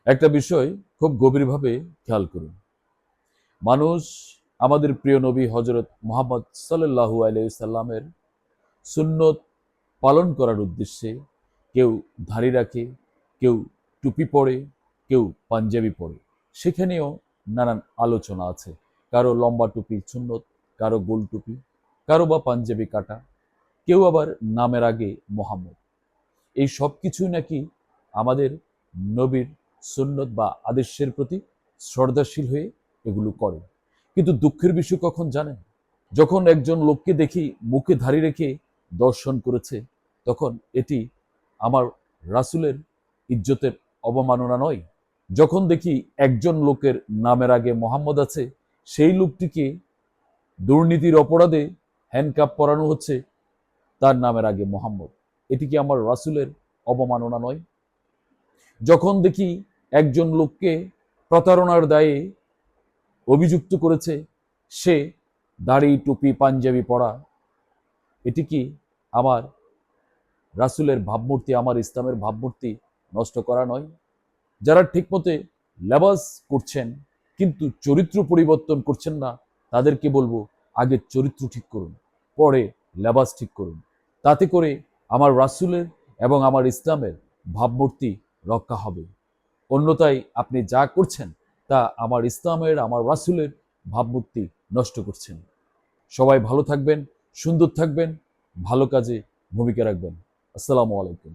একটা বিষয় খুব গভীরভাবে খেয়াল করুন। মানুষ আমাদের প্রিয় নবী হজরত মুহাম্মদ সাল্লাল্লাহু আলাইহি সাল্লামের সুন্নত পালন করার উদ্দেশ্যে কেউ দাড়ি রাখে, কেউ টুপি পরে, কেউ পাঞ্জাবি পরে। সেখানেও নানান আলোচনা আছে। কারো লম্বা টুপি সুন্নত, কারো গোল টুপি, কারো বা পাঞ্জাবি কাটা, কেউ আবার নামের আগে মোহাম্মদ। এই সব কিছুই নাকি আমাদের নবীর সুন্নত বা আদর্শের প্রতি শ্রদ্ধাশীল হয়ে এগুলো করে। কিন্তু দুঃখের বিষয় কখন জানেন? যখন একজন লোককে দেখি মুখে দাড়ি রেখে দর্শন করেছে, তখন এটি আমার রাসূলের ইজ্জতের অবমাননা নয়। যখন দেখি একজন লোকের নামের আগে মোহাম্মদ আছে, সেই লোকটিকে দুর্নীতির অপরাধে হ্যান্ডকাপ পরানো হচ্ছে, তার নামের আগে মোহাম্মদ, এটি কি আমার রাসূলের অবমাননা নয়? যখন দেখি একজন লোককে প্রতারণার দায়ে অভিযুক্ত করেছে, সে দাড়ি টুপি পাঞ্জাবি পরা, এটি কি আমার রাসূলের ভাবমূর্তি, আমার ইসলামের ভাবমূর্তি নষ্ট করা নয়? যারা ঠিকমতো লেবাস করছেন কিন্তু চরিত্র পরিবর্তন করছেন না, তাদেরকে বলবো আগে চরিত্র ঠিক করুন, পরে লেবাস ঠিক করুন। তাতে করে আমার রাসূলের এবং আমার ইসলামের ভাবমূর্তি রক্ষা হবে। অন্যথায় আপনি যা করছেন তা আমার ইসলামের, আমার রাসূলের ভাবমূর্তি নষ্ট করছেন। সবাই ভালো থাকবেন, সুন্দর থাকবেন, ভালো কাজে ভূমিকা রাখবেন। আসসালামু আলাইকুম।